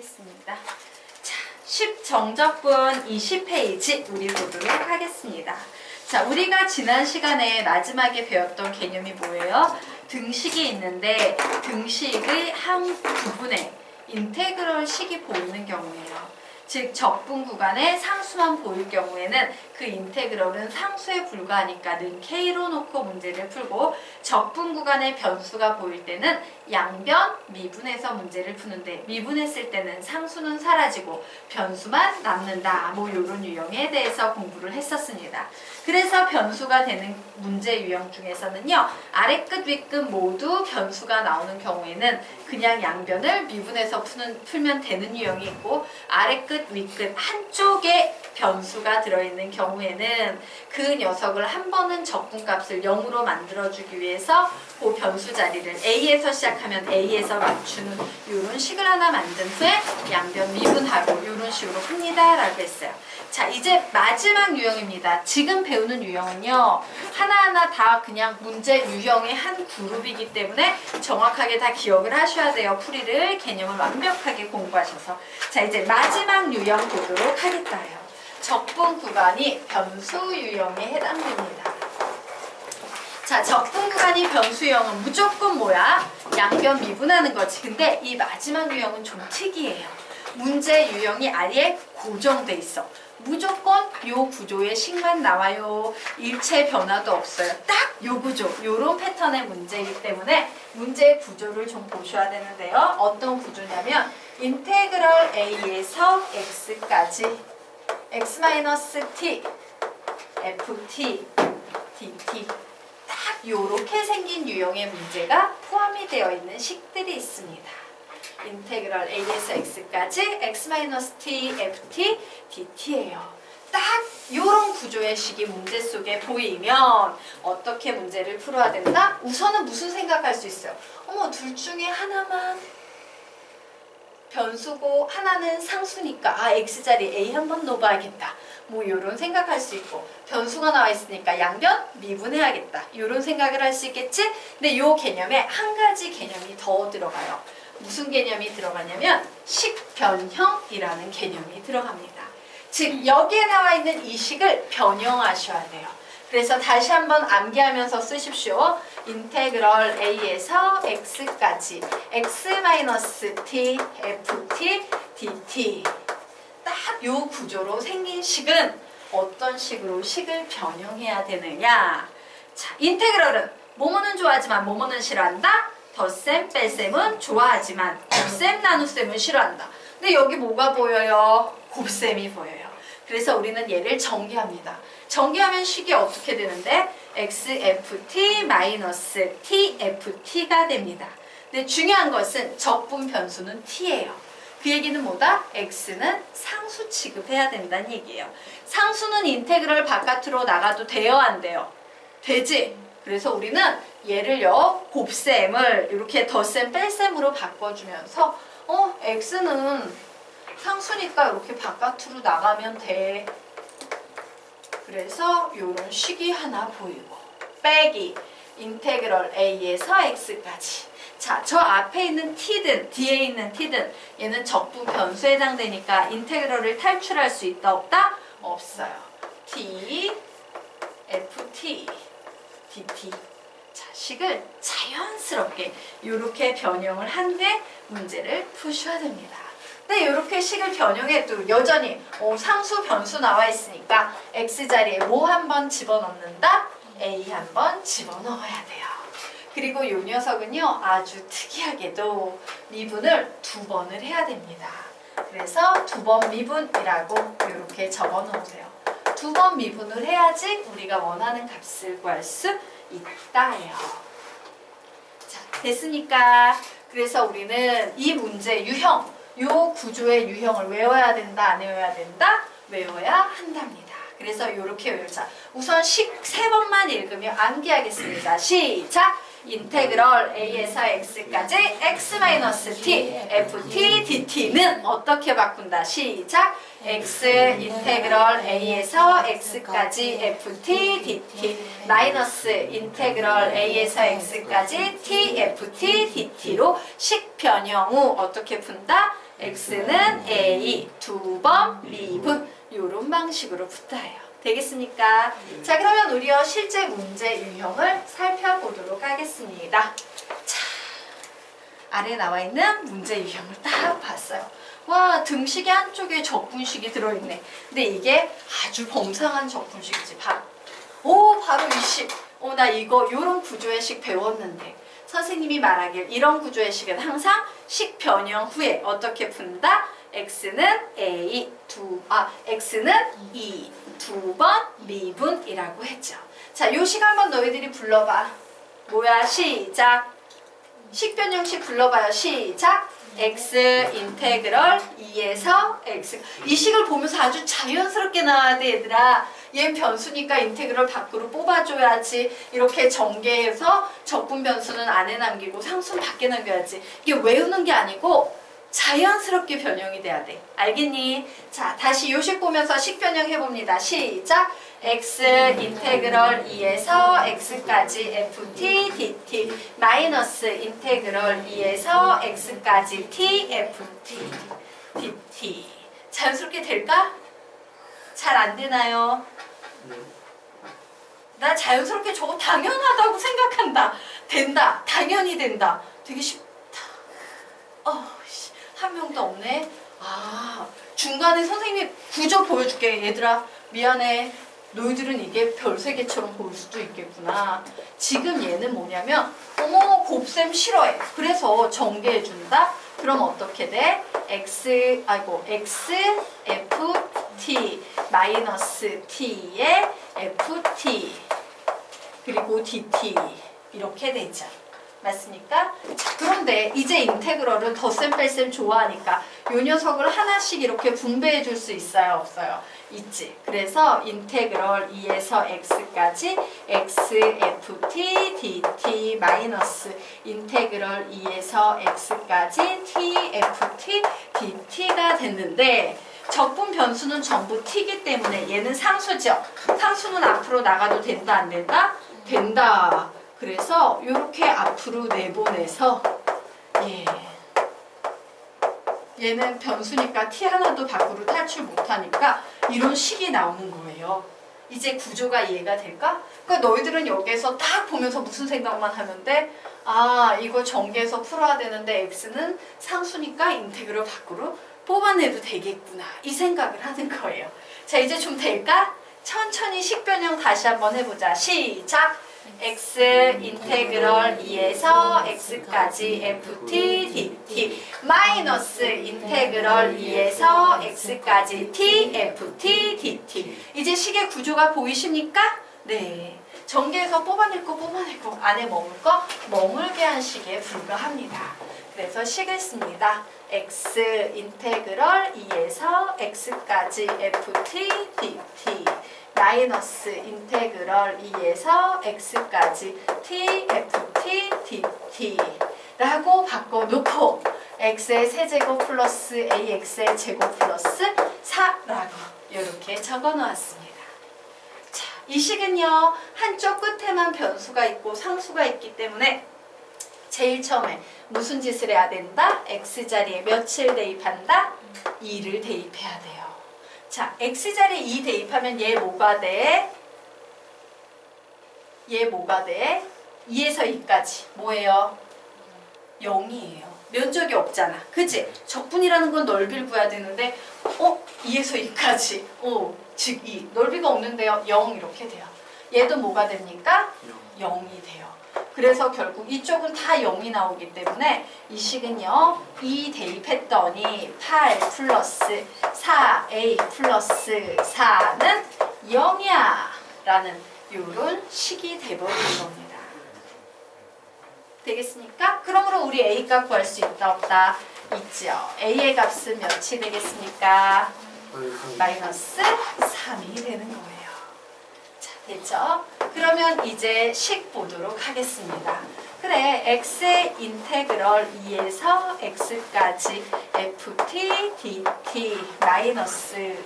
하겠습니다. 자, 10정적분 20페이지 우리 보도록 하겠습니다. 자, 우리가 지난 시간에 마지막에 배웠던 개념이 뭐예요? 등식이 있는데 등식의 한 부분에 인테그럴 식이 보이는 경우예요. 즉 적분 구간에 상수만 보일 경우에는 그 인테그럴은 상수에 불과하니까 는 K로 놓고 문제를 풀고, 적분 구간에 변수가 보일 때는 양변 미분해서 문제를 푸는데, 미분했을 때는 상수는 사라지고 변수만 남는다. 뭐 이런 유형에 대해서 공부를 했었습니다. 그래서 변수가 되는 문제 유형 중에서는요, 아래 끝, 위 끝 모두 변수가 나오는 경우에는 그냥 양변을 미분해서 풀면 되는 유형이 있고, 아래 끝, 위 끝 한쪽에 변수가 들어있는 경우에는 그 녀석을 한 번은 적분값을 0으로 만들어주기 위해서 그 변수 자리를 A에서 시작하면 A에서 맞추는 이런 식을 하나 만든 후에 양변 미분하고 이런 식으로 풉니다 라고 했어요. 자, 이제 마지막 유형입니다. 지금 배우는 유형은요, 하나하나 다 그냥 문제 유형의 한 그룹이기 때문에 정확하게 다 기억을 하셔야 돼요. 풀이를, 개념을 완벽하게 공부하셔서. 자, 이제 마지막 유형 보도록 하겠다요. 적분 구간이 변수 유형에 해당됩니다. 자, 적분 구간이 변수 유형은 무조건 뭐야? 양변 미분하는 거지. 근데 이 마지막 유형은 좀 특이해요. 문제 유형이 아예 고정돼 있어. 무조건 요 구조의 식만 나와요. 일체 변화도 없어요. 딱 요 구조, 요런 패턴의 문제이기 때문에 문제의 구조를 좀 보셔야 되는데요. 어떤 구조냐면 인테그럴 A에서 X까지 X-T, FT, DT 딱 요렇게 생긴 유형의 문제가 포함이 되어 있는 식들이 있습니다. 인테그럴 A에서 X까지 X-T, FT, DT예요. 딱 요런 구조의 식이 문제 속에 보이면 어떻게 문제를 풀어야 된다? 우선은 무슨 생각할 수 있어요? 어머, 둘 중에 하나만 변수고 하나는 상수니까 아, X자리 A 한번 넣어봐야겠다. 뭐 요런 생각할 수 있고, 변수가 나와 있으니까 양변 미분해야겠다. 요런 생각을 할 수 있겠지? 근데 요 개념에 한 가지 개념이 더 들어가요. 무슨 개념이 들어가냐면 식변형이라는 개념이 들어갑니다. 즉 여기에 나와 있는 이 식을 변형하셔야 돼요. 그래서 다시 한번 암기하면서 쓰십시오. 인테그럴 A에서 X까지 X-T, FT, DT 딱 요 구조로 생긴 식은 어떤 식으로 식을 변형해야 되느냐. 자, 인테그럴은 뭐뭐는 좋아하지만 뭐뭐는 싫어한다. 덧셈, 뺄셈은 좋아하지만 곱셈, 나눗셈은 싫어한다. 근데 여기 뭐가 보여요? 곱셈이 보여요. 그래서 우리는 얘를 전개합니다. 전개하면 식이 어떻게 되는데? XFT TFT가 됩니다. 근데 중요한 것은 적분 변수는 T예요. 그 얘기는 뭐다? X는 상수 취급해야 된다는 얘기예요. 상수는 인테그럴 바깥으로 나가도 돼요? 안 돼요? 되지? 그래서 우리는 얘를요, 곱셈을 이렇게 덧셈, 뺄셈으로 바꿔주면서 X는 상수니까 이렇게 바깥으로 나가면 돼. 그래서 이런 식이 하나 보이고, 빼기 인테그럴 A에서 X까지. 자, 저 앞에 있는 T든 뒤에 있는 T든 얘는 적분 변수에 해당되니까 인테그럴을 탈출할 수 있다 없다? 없어요. T, FT, DT. 자, 식을 자연스럽게 이렇게 변형을 한 뒤에 문제를 푸셔야 됩니다. 근데 이렇게 식을 변형해도 여전히 상수 변수 나와 있으니까 X자리에 뭐 한번 집어넣는다? A 한번 집어넣어야 돼요. 그리고 이 녀석은요, 아주 특이하게도 미분을 2번을 해야 됩니다. 그래서 2번 미분이라고 이렇게 적어 놓으세요. 2번 미분을 해야지 우리가 원하는 값을 구할 수 있다예요. 자, 됐으니까 그래서 우리는 이 문제 유형, 요 구조의 유형을 외워야 된다, 안 외워야 된다? 외워야 한답니다. 그래서 이렇게 외우자. 우선 식 3번만 읽으며 암기하겠습니다. 시작! 인테그럴 A에서 X까지 X-T, FT, DT는 어떻게 바꾼다? 시작! X 인테그럴 A에서 X까지 FT, DT 마이너스 인테그럴 A에서 X까지 T, FT, DT로 식 변형 후 어떻게 푼다? x는 a 두 번 미분 이런 방식으로 붙어요. 되겠습니까? 자, 그러면 우리가 실제 문제 유형을 살펴보도록 하겠습니다. 자, 아래 나와 있는 문제 유형을 딱 봤어요. 와, 등식이 한쪽에 적분식이 들어있네. 근데 이게 아주 범상한 적분식이지. 바로 이 식. 나 이거 요런 구조의 식 배웠는데 선생님이 말하길 이런 구조의 식은 항상 식 변형 후에 어떻게 푼다? x는 x는 2 두 번 미분이라고 했죠. 자, 요 식 한번 너희들이 불러봐. 뭐야? 시작. 식 변형식 불러봐요. 시작. x 인테그럴 2에서 x. 이 식을 보면서 아주 자연스럽게 나와야 돼, 얘들아. 얘는 변수니까 인테그럴 밖으로 뽑아줘야지. 이렇게 전개해서 적분 변수는 안에 남기고 상수는 밖에 남겨야지. 이게 외우는 게 아니고 자연스럽게 변형이 돼야 돼. 알겠니? 자, 다시 요식 보면서 식 변형 해봅니다. 시작. x 인테그럴 2에서 x까지 ft dt 마이너스 인테그럴 2에서 x까지 t ft dt. 자연스럽게 될까? 잘 안 되나요? 나 자연스럽게 저거 당연하다고 생각한다. 된다. 당연히 된다. 되게 쉽다. 한 명도 없네. 중간에 선생님이 구조 보여줄게. 얘들아, 미안해. 너희들은 이게 별세개처럼 보일 수도 있겠구나. 지금 얘는 뭐냐면 곱셈 싫어해. 그래서 전개해준다. 그럼 어떻게 돼? x ft 마이너스 t의 ft 그리고 dt 이렇게 되죠. 맞습니까? 자, 그런데 이제 인테그럴은 덧셈 뺄셈 좋아하니까 요 녀석을 하나씩 이렇게 분배해 줄 수 있어요? 없어요? 있지. 그래서 인테그럴 2에서 x까지 x ft dt 마이너스 인테그럴 2에서 x까지 t ft dt가 됐는데 적분 변수는 전부 t이기 때문에 얘는 상수죠. 상수는 앞으로 나가도 된다 안 된다? 된다. 그래서 이렇게 앞으로 내보내서 얘는 변수니까 t 하나도 밖으로 탈출 못하니까 이런 식이 나오는 거예요. 이제 구조가 이해가 될까? 그러니까 너희들은 여기에서 딱 보면서 무슨 생각만 하는데 이거 전개해서 풀어야 되는데 x는 상수니까 인테그럴 밖으로 뽑아내도 되겠구나 이 생각을 하는 거예요. 자, 이제 좀 될까? 천천히 식 변형 다시 한번 해보자. 시작! x 인테그럴 2에서 x까지 ft dt 마이너스 인테그럴 2에서 x까지 t ft dt. 이제 식의 구조가 보이십니까? 네. 전개해서 뽑아낼 거 안에 머물 거 머물게 한 식에 불과합니다. 그래서 식을 씁니다. x 인테그럴 2에서 x까지 ft dt 마이너스 인테그럴 2에서 x까지 t ft dt 라고 바꿔놓고 x의 세제곱 플러스 ax의 제곱 플러스 4라고 이렇게 적어놓았습니다. 자, 이 식은요 한쪽 끝에만 변수가 있고 상수가 있기 때문에 제일 처음에 무슨 짓을 해야 된다? x자리에 몇을 대입한다? 2를 대입해야 돼요. 자, x자리에 2 대입하면 얘 뭐가 돼? 얘 뭐가 돼? 2에서 2까지 뭐예요? 0이에요. 면적이 없잖아. 그치? 적분이라는 건 넓이를 구해야 되는데 2에서 2까지 즉 2. 넓이가 없는데요. 0 이렇게 돼요. 얘도 뭐가 됩니까? 0이 돼요. 그래서 결국 이쪽은 다 0이 나오기 때문에 이 식은요 2 대입했더니 8 플러스 4a 플러스 4는 0이야 라는 요런 식이 돼버리는 겁니다. 되겠습니까? 그러므로 우리 a 값 구할 수 있다 없다? 있죠. a의 값은 몇이 되겠습니까? 마이너스 3이 되는 거예요. 자, 됐죠? 그러면 이제 식 보도록 하겠습니다. 그래, x의 인테그럴 2에서 x까지 ft dt 마이너스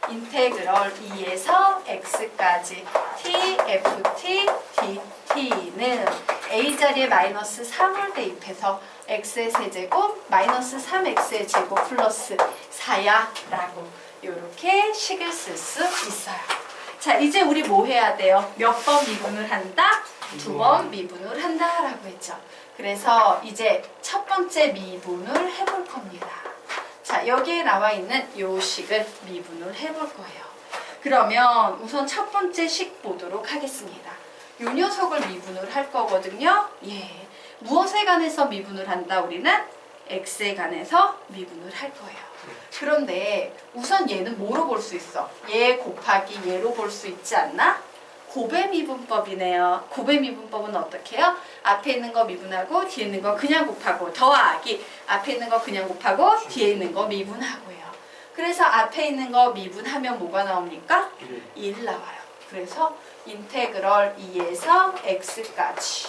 인테그럴 2에서 x까지 t ft dt는 a 자리에 마이너스 3을 대입해서 x의 세제곱 마이너스 3x의 제곱 플러스 4야 라고 이렇게 식을 쓸 수 있어요. 자, 이제 우리 뭐 해야 돼요? 몇 번 미분을 한다? 2번 미분을 한다 라고 했죠. 그래서 이제 첫 번째 미분을 해볼 겁니다. 자, 여기에 나와 있는 요 식을 미분을 해볼 거예요. 그러면 우선 첫 번째 식 보도록 하겠습니다. 요 녀석을 미분을 할 거거든요. 예. 무엇에 관해서 미분을 한다? 우리는 x에 관해서 미분을 할 거예요. 그런데 우선 얘는 뭐로 볼 수 있어? 얘 곱하기 얘로 볼 수 있지 않나? 곱의 미분법이네요. 곱의 미분법은 어떻게 해요? 앞에 있는 거 미분하고 뒤에 있는 거 그냥 곱하고 더하기 앞에 있는 거 그냥 곱하고 뒤에 있는 거 미분하고요. 그래서 앞에 있는 거 미분하면 뭐가 나옵니까? 1 나와요. 그래서 인테그럴 2에서 x까지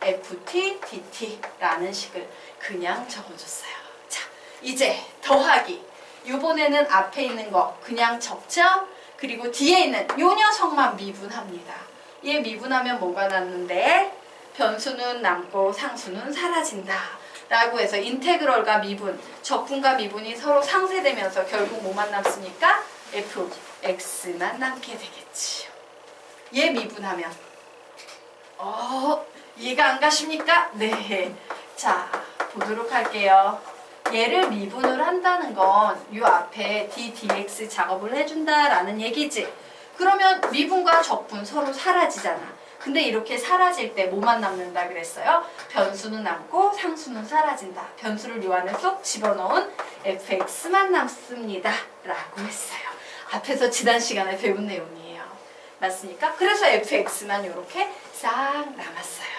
ft dt라는 식을 그냥 적어줬어요. 자, 이제 더하기. 이번에는 앞에 있는 거 그냥 적죠? 그리고 뒤에 있는 요 녀석만 미분합니다. 얘 미분하면 뭐가 남는데? 변수는 남고 상수는 사라진다. 라고 해서 인테그럴과 미분, 적분과 미분이 서로 상쇄되면서 결국 뭐만 남습니까? fx만 남게 되겠지요. 얘 미분하면 이해가 안 가십니까? 네. 자, 보도록 할게요. 얘를 미분을 한다는 건 이 앞에 d, dx 작업을 해준다라는 얘기지. 그러면 미분과 적분 서로 사라지잖아. 근데 이렇게 사라질 때 뭐만 남는다 그랬어요? 변수는 남고 상수는 사라진다. 변수를 요 안에 쏙 집어넣은 fx만 남습니다. 라고 했어요. 앞에서 지난 시간에 배운 내용이에요. 맞습니까? 그래서 fx만 이렇게 싹 남았어요.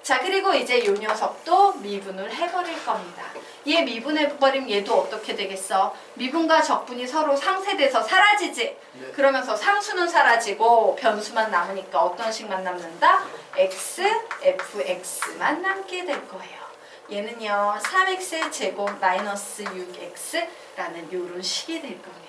자, 그리고 이제 요 녀석도 미분을 해버릴 겁니다. 얘 미분해버리면 얘도 어떻게 되겠어? 미분과 적분이 서로 상쇄돼서 사라지지? 네. 그러면서 상수는 사라지고 변수만 남으니까 어떤 식만 남는다? x, fx만 남게 될 거예요. 얘는요, 3x 제곱 마이너스 6x라는 요런 식이 될 겁니다.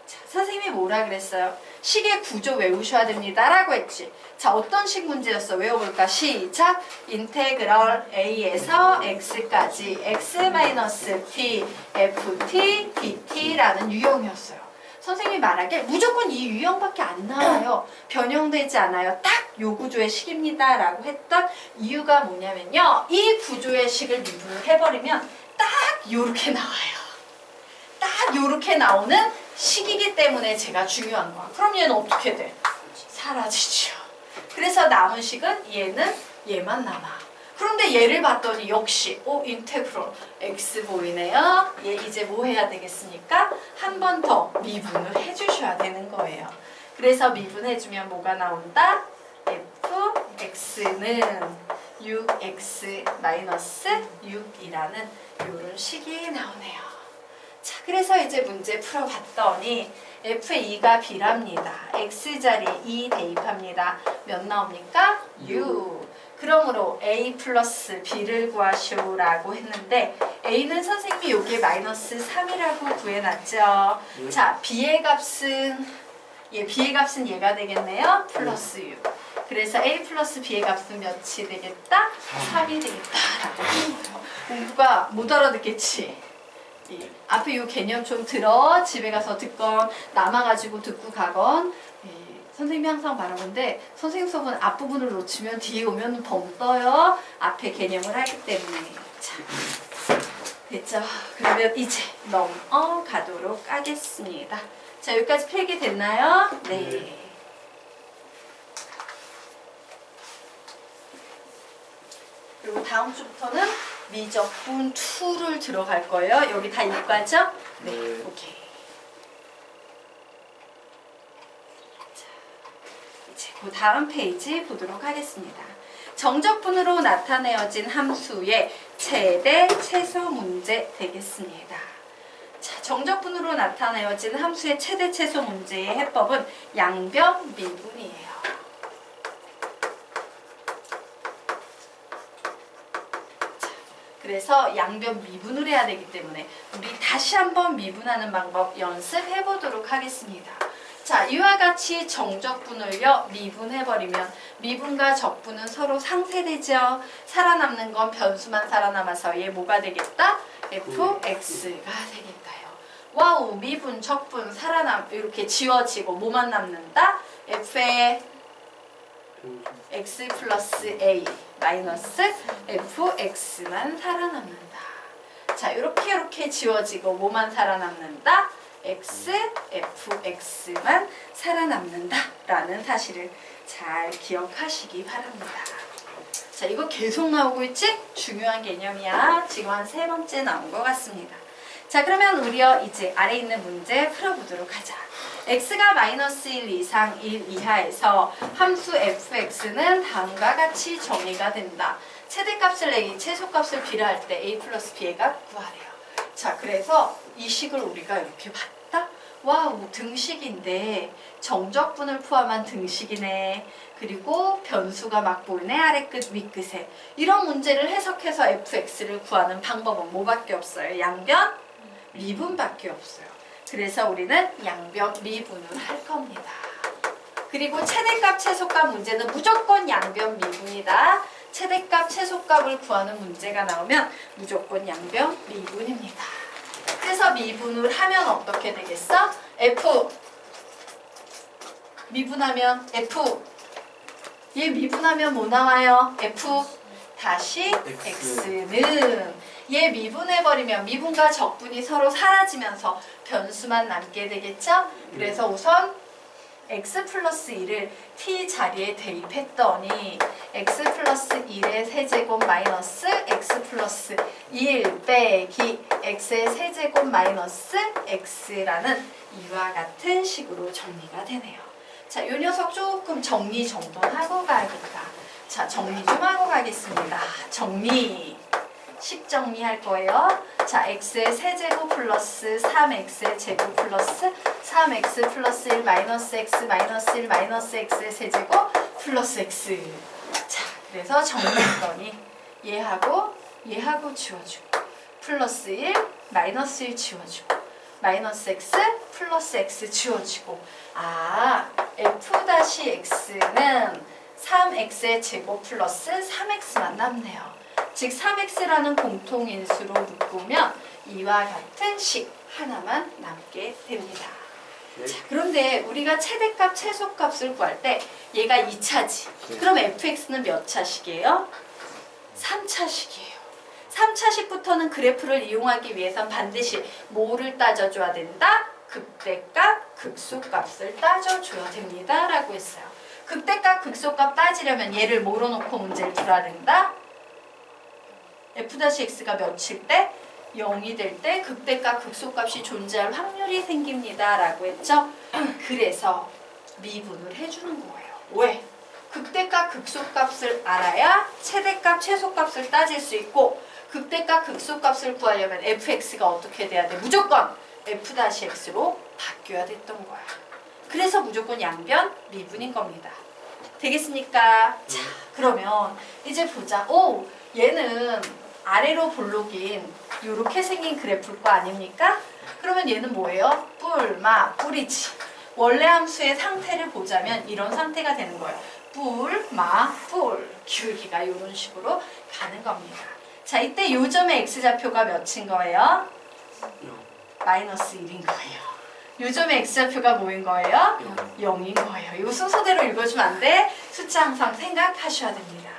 자, 선생님이 뭐라 그랬어요? 식의 구조 외우셔야 됩니다 라고 했지. 자, 어떤 식 문제였어? 외워볼까? 시작! 인테그럴 a에서 x까지 x-t ft dt라는 유형이었어요. 선생님이 말하길 무조건 이 유형밖에 안 나와요. 변형되지 않아요. 딱 요 구조의 식입니다 라고 했던 이유가 뭐냐면요, 이 구조의 식을 미분을 해버리면 딱 요렇게 나와요. 딱 요렇게 나오는 식이기 때문에 제가 중요한 거야. 그럼 얘는 어떻게 돼? 사라지죠. 그래서 남은 식은 얘만 남아. 그런데 얘를 봤더니 역시 인테그럴 x 보이네요. 얘 이제 뭐 해야 되겠습니까? 한 번 더 미분을 해주셔야 되는 거예요. 그래서 미분해주면 뭐가 나온다? fx는 6x-6이라는 이런 식이 나오네요. 자, 그래서 이제 문제 풀어봤더니 f의 2가 b랍니다. x자리에 2 대입합니다. 몇 나옵니까? 6. 그러므로 a 플러스 b를 구하시오라고 했는데 a는 선생님이 여기에 마이너스 3이라고 구해놨죠. 자, b의 값은 얘가 되겠네요. 플러스 6. 그래서 a 플러스 b의 값은 몇이 되겠다? 3이 되겠다라고 하는 거예요. 누가 못 알아듣겠지? 예. 앞에 이 개념 좀 들어 집에 가서 듣건 남아가지고 듣고 가건. 예. 선생님이 항상 말하는데 선생님 수업은 앞부분을 놓치면 뒤에 오면 벙 떠요. 앞에 개념을 하기 때문에. 자, 됐죠? 그러면 이제 넘어가도록 하겠습니다. 자, 여기까지 필기 됐나요? 네. 그리고 다음 주부터는 미적분 2를 들어갈 거예요. 여기 다 이과죠? 네, 오케이. 자, 이제 그 다음 페이지 보도록 하겠습니다. 정적분으로 나타내어진 함수의 최대, 최소 문제 되겠습니다. 자, 정적분으로 나타내어진 함수의 최대, 최소 문제의 해법은 양변 미분이에요. 그래서 양변 미분을 해야 되기 때문에 우리 다시 한번 미분하는 방법 연습해 보도록 하겠습니다. 자, 이와 같이 정적분을요 미분해버리면 미분과 적분은 서로 상쇄되죠. 살아남는 건 변수만 살아남아서 얘 뭐가 되겠다? fx가 되겠다요. 와우, 미분, 적분 이렇게 지워지고 뭐만 남는다? f의 x 플러스 a 마이너스 fx만 살아남는다. 자, 이렇게 지워지고 뭐만 살아남는다? x, fx만 살아남는다 라는 사실을 잘 기억하시기 바랍니다. 자, 이거 계속 나오고 있지? 중요한 개념이야. 지금 한 3번째 나온 것 같습니다. 자, 그러면 우리요 이제 아래 있는 문제 풀어보도록 하자. x가 마이너스 1 이상 1 이하에서 함수 fx는 다음과 같이 정의가 된다. 최대값을 a, 최소값을 b를 할 때 a 플러스 b의 값 구하래요. 자, 그래서 이 식을 우리가 이렇게 봤다? 와우, 등식인데 정적분을 포함한 등식이네. 그리고 변수가 막 보이네. 아래끝 위끝에. 이런 문제를 해석해서 fx를 구하는 방법은 뭐밖에 없어요? 양변, 미분밖에 없어요. 그래서 우리는 양변, 미분을 할 겁니다. 그리고 최대값, 최소값 문제는 무조건 양변, 미분이다. 최대값, 최소값을 구하는 문제가 나오면 무조건 양변, 미분입니다. 그래서 미분을 하면 어떻게 되겠어? f 미분하면 f 얘 미분하면 뭐 나와요? f 다시 x는 얘 미분해버리면 미분과 적분이 서로 사라지면서 변수만 남게 되겠죠? 그래서 우선 x 플러스 1을 t 자리에 대입했더니 x 플러스 1의 세제곱 마이너스 x 플러스 1 빼기 x의 세제곱 마이너스 x라는 이와 같은 식으로 정리가 되네요. 자, 이 녀석 조금 정리 정돈하고 가야겠다. 자, 정리 좀 하고 가겠습니다. 정리. 식 정리할 거예요. 자, x의 세제곱 플러스 3x의 제곱 플러스 3x 플러스 1 마이너스 x 마이너스 1 마이너스 x의 세제곱 플러스 x. 자, 그래서 정리했더니 얘하고 지워주고 플러스 1 마이너스 1 지워주고 마이너스 x 플러스 x 지워주고 아, f-x는 3x의 제곱 플러스 3x만 남네요. 즉 3x라는 공통인수로 묶으면 이와 같은 식 하나만 남게 됩니다. 자, 그런데 우리가 최대값, 최소값을 구할 때 얘가 2차지. 그럼 fx는 몇 차식이에요? 3차식이에요. 3차식부터는 그래프를 이용하기 위해선 반드시 뭐를 따져줘야 된다? 극대값, 극소값을 따져줘야 됩니다. 라고 했어요. 극대값, 극소값 따지려면 얘를 뭐로 놓고 문제를 풀어야 된다? f-x가 몇일 때? 0이 될 때 극대값, 극소값이 존재할 확률이 생깁니다. 라고 했죠? 그래서 미분을 해주는 거예요. 왜? 극대값, 극소값을 알아야 최대값, 최소값을 따질 수 있고 극대값, 극소값을 구하려면 fx가 어떻게 돼야 돼? 무조건 f-x로 바뀌어야 됐던 거야. 그래서 무조건 양변, 미분인 겁니다. 되겠습니까? 자, 그러면 이제 보자. 오, 얘는 아래로 볼록인 이렇게 생긴 그래프일 거 아닙니까? 그러면 얘는 뭐예요? 뿔이지. 원래 함수의 상태를 보자면 이런 상태가 되는 거예요. 뿔. 기울기가 이런 식으로 가는 겁니다. 자, 이때 요점의 x좌표가 몇인 거예요? 마이너스 1인 거예요. 요점의 x좌표가 뭐인 거예요? 0인 거예요. 이거 순서대로 읽어주면 안 돼. 숫자 항상 생각하셔야 됩니다.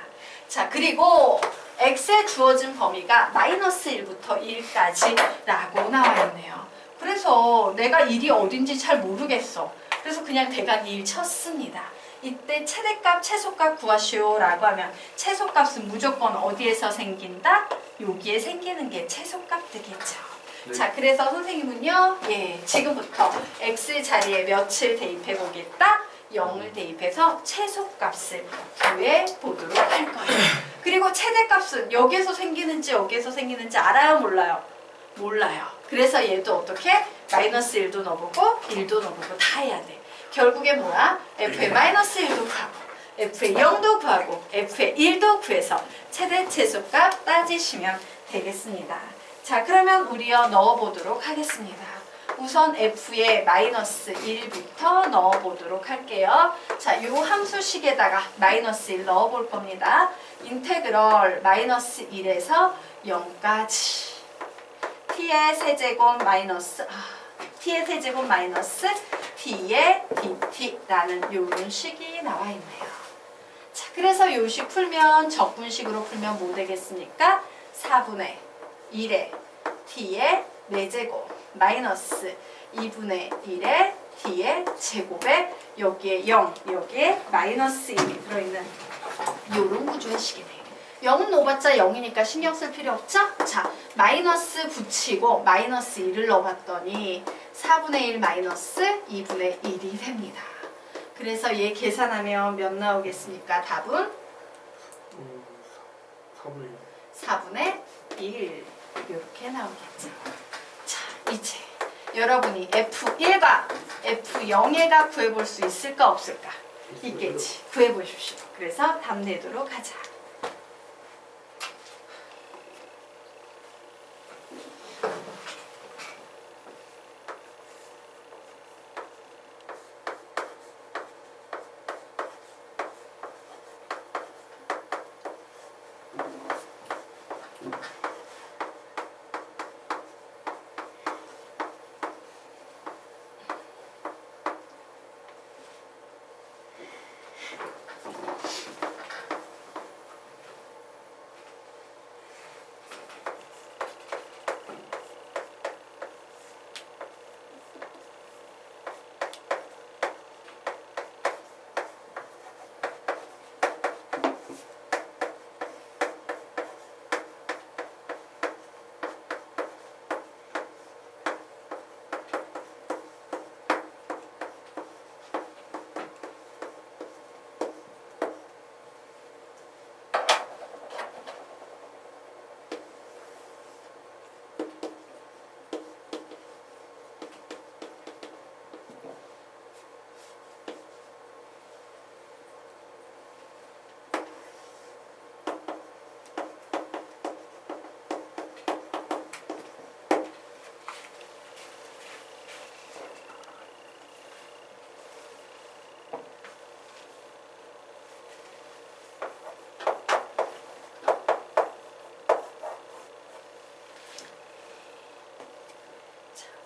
자, 그리고 x에 주어진 범위가 마이너스 1부터 1까지 라고 나와 있네요. 그래서 내가 1이 어딘지 잘 모르겠어. 그래서 그냥 대각 1 쳤습니다. 이때 최대값, 최소값 구하시오 라고 하면 최소값은 무조건 어디에서 생긴다? 여기에 생기는 게 최소값 되겠죠. 네. 자, 그래서 선생님은요, 예, 지금부터 x 자리에 몇을 대입해 보겠다? 0을 대입해서 최소값을 구해 보도록 할 거예요. 그리고 최대값은 여기에서 생기는지 여기에서 생기는지 알아요? 몰라요? 몰라요. 그래서 얘도 어떻게? 마이너스 1도 넣어보고 1도 넣어보고 다 해야 돼. 결국에 뭐야? f의 마이너스 1도 구하고 f의 0도 구하고 f의 1도 구해서 최대 최소값 따지시면 되겠습니다. 자, 그러면 우리요 넣어보도록 하겠습니다. 우선 f에 마이너스 1부터 넣어보도록 할게요. 자, 요 함수식에다가 마이너스 1 넣어볼 겁니다. 인테그럴 마이너스 1에서 0까지 t의 세제곱 마이너스 t의 세제곱 마이너스 t의 dt라는 요런 식이 나와 있네요. 자, 그래서 요 식 풀면 적분식으로 풀면 뭐 되겠습니까? 4분의 1의 t의 4제곱 마이너스 2분의 1의 t의 제곱에 여기에 0, 여기에 마이너스 1이 들어있는 요런 구조의 식이네요. 0은 넣어봤자 0이니까 신경 쓸 필요 없죠? 자, 마이너스 붙이고 마이너스 1을 넣어봤더니 4분의 1 마이너스 2분의 1이 됩니다. 그래서 얘 계산하면 몇 나오겠습니까? 답은? 4분의 1 이렇게 나오겠죠. 자, 이제 여러분이 F1과 F0의 값 구해볼 수 있을까 없을까? 있겠지. 구해보십시오. 그래서 답 내도록 하자.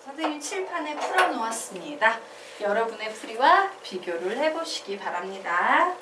선생님 칠판에 풀어놓았습니다. 여러분의 풀이와 비교를 해보시기 바랍니다.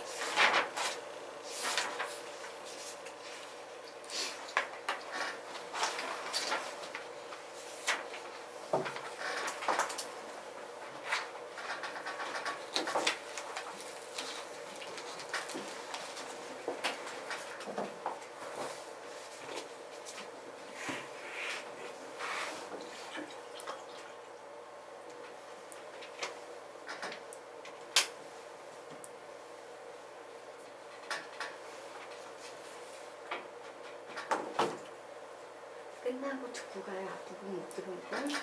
끝나고 듣고 가요. 앞부분 못 들은 건. 네.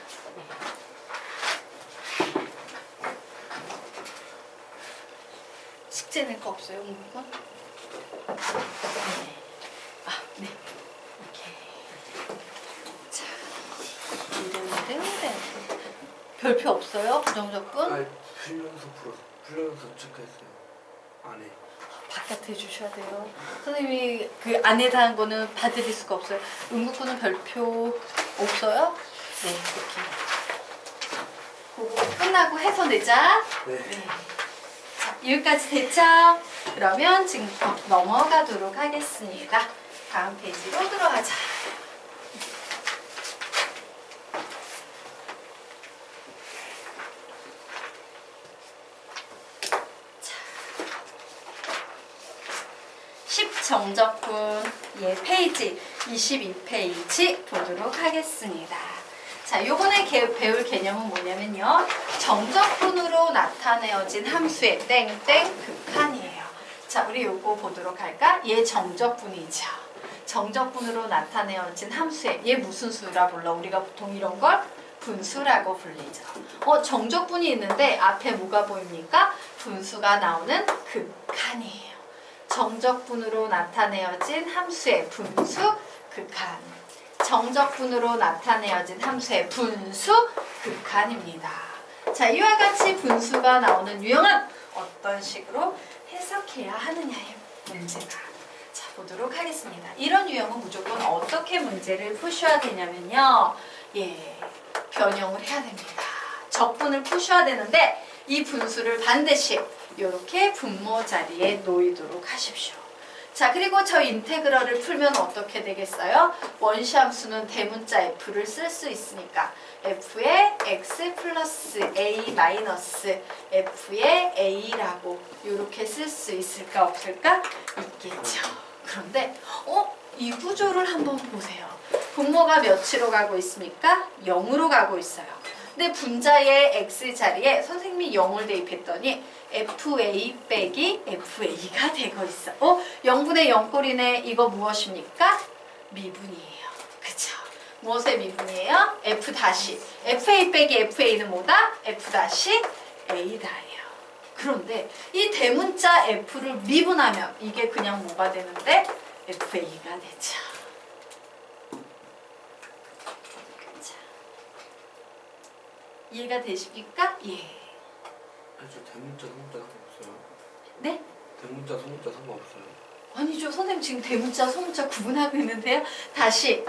숙제 낼 거 없어요, 공부가? 네. 아, 네. 오케이. 자, 이랬는데 별표 없어요, 부정적분? 아니, 풀면서 체크했어요. 안에. 바깥에 주셔야 돼요. 선생님이 그 안에다 한 거는 봐드릴 수가 없어요. 응급분은 별표 없어요? 네, 이렇게. 그거 끝나고 해서 내자. 네. 네. 자, 여기까지 됐죠? 그러면 지금 넘어가도록 하겠습니다. 다음 페이지로 들어가자. 정적분 예 페이지 22페이지 보도록 하겠습니다. 자, 요번에 배울 개념은 뭐냐면요. 정적분으로 나타내어진 함수의 땡땡 극한이에요. 자, 우리 요거 보도록 할까? 얘 정적분이죠. 정적분으로 나타내어진 함수의 얘 무슨 수라 불러? 우리가 보통 이런 걸 분수라고 불리죠. 정적분이 있는데 앞에 뭐가 보입니까? 분수가 나오는 극한이에요. 정적분으로 나타내어진 함수의 분수 극한. 정적분으로 나타내어진 함수의 분수 극한입니다. 자, 이와 같이 분수가 나오는 유형은 어떤 식으로 해석해야 하느냐의 문제가. 자, 보도록 하겠습니다. 이런 유형은 무조건 어떻게 문제를 푸셔야 되냐면요. 예, 변형을 해야 됩니다. 적분을 푸셔야 되는데 이 분수를 반드시 이렇게 분모 자리에 놓이도록 하십시오. 자, 그리고 저 인테그럴을 풀면 어떻게 되겠어요? 원시함수는 대문자 f를 쓸 수 있으니까 f의 x 플러스 a 마이너스 f의 a라고 이렇게 쓸 수 있을까 없을까? 있겠죠. 그런데 이 구조를 한번 보세요. 분모가 몇으로 가고 있습니까? 0으로 가고 있어요. 근데 분자의 x 자리에 선생님이 0을 대입했더니 fa 빼기 fa가 되고 있어. 0분의 0꼴이네. 이거 무엇입니까? 미분이에요. 그쵸? 무엇의 미분이에요? f 다시. fa 빼기 fa는 뭐다? f 다시 a다예요. 그런데 이 대문자 f를 미분하면 이게 그냥 뭐가 되는데? fa가 되죠. 이해가 되십니까? 예. 저 대문자 소문자 상관없어요. 네? 대문자 소문자 상관없어요. 아니죠. 선생님 지금 대문자, 소문자 구분하고 있는데요. 다시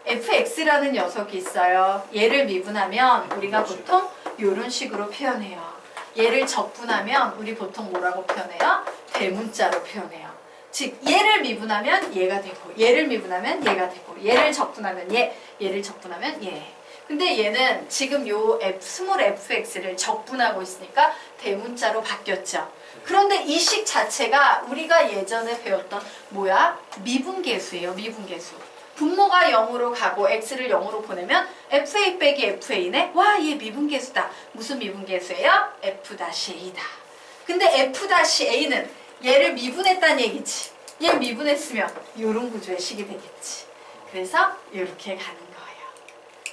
fx라는 녀석이 있어요. 얘를 미분하면 우리가 보통 이런 식으로 표현해요. 얘를 적분하면 우리 보통 뭐라고 표현해요? 대문자로 표현해요. 즉 얘를 미분하면 얘가 되고 얘를 미분하면 얘가 되고 얘를 적분하면 얘를 적분하면 얘. 근데 얘는 지금 요 스몰 fx를 적분하고 있으니까 대문자로 바뀌었죠. 그런데 이 식 자체가 우리가 예전에 배웠던 뭐야? 미분계수예요. 미분계수. 분모가 0으로 가고 x를 0으로 보내면 fa 빼기 fa네. 와, 얘 미분계수다. 무슨 미분계수예요? f-a다. 근데 f-a는 얘를 미분했다는 얘기지. 얘 미분했으면 이런 구조의 식이 되겠지. 그래서 이렇게 가는 거예요.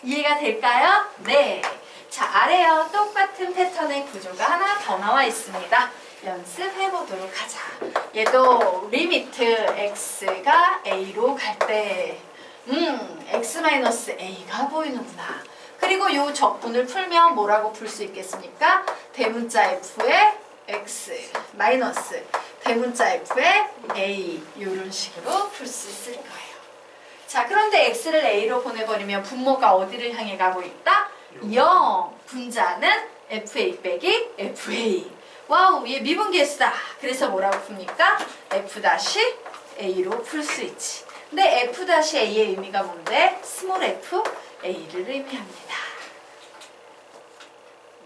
이해가 될까요? 네. 자, 아래요. 똑같은 패턴의 구조가 하나 더 나와 있습니다. 연습해 보도록 하자. 얘도 리미트 x가 a로 갈 때 x-a가 보이는구나. 그리고 이 적분을 풀면 뭐라고 풀 수 있겠습니까? 대문자 f의 x 마이너스 대문자 f의 a 이런 식으로 풀 수 있을 거예요. 자, 그런데 x를 a로 보내버리면 분모가 어디를 향해 가고 있다? 0. 분자는 fa 빼기 fa. 와우, 얘 미분계수다. 그래서 뭐라고 풉니까? f-a로 풀 수 있지. 근데 f-a의 의미가 뭔데? 스몰 f a를 의미합니다.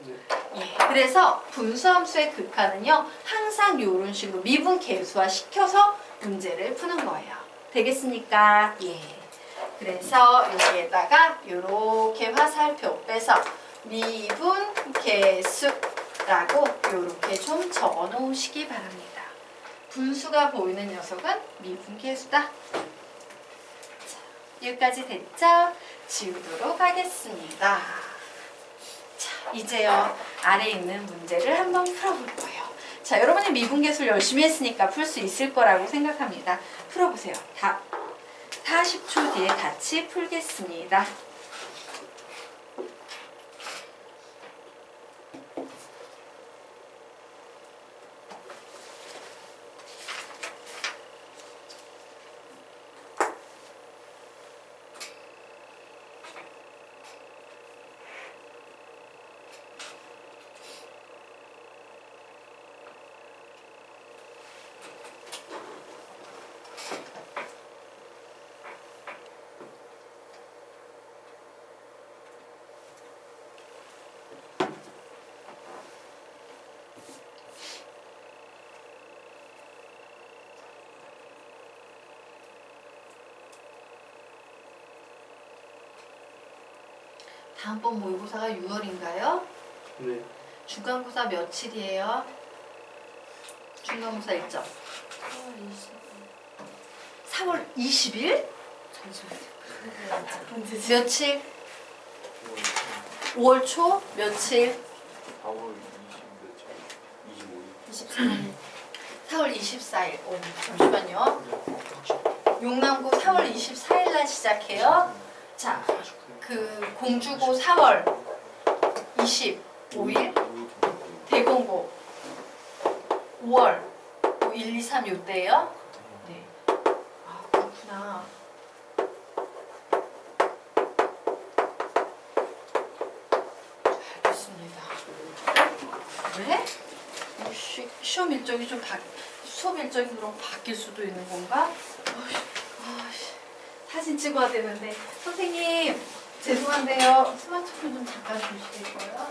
네. 예, 그래서 분수함수의 극한은요, 항상 이런 식으로 미분계수화 시켜서 문제를 푸는 거예요. 되겠습니까? 예. 그래서 여기에다가 이렇게 화살표 빼서 미분계수라고 이렇게 좀 적어 놓으시기 바랍니다. 분수가 보이는 녀석은 미분계수다. 자, 여기까지 됐죠? 지우도록 하겠습니다. 자, 이제요, 아래에 있는 문제를 한번 풀어볼 거예요. 자, 여러분이 미분계수를 열심히 했으니까 풀 수 있을 거라고 생각합니다. 풀어보세요. 답 40초 뒤에 같이 풀겠습니다. 다음번 모의고사가 6월인가요? 네. 중간고사 며칠이에요? 중간고사 일정 4월 20일? 며칠? 5월 초? 며칠? 4월 20 며칠? 25일. 24일. 4월 24일. 잠시만요. 용남고 4월 24일 날 시작해요. 자, 그 공주고 4월 25일, 대공고 5월 1, 2, 3 요때예요. 네. 아, 그렇구나. 알겠습니다. 왜? 시험 일정이 좀 수업 일정이 그럼 바뀔 수도 있는 건가? 사진 찍어야 되는데 선생님 죄송한데요 스마트폰 좀 잠깐 주시겠어요?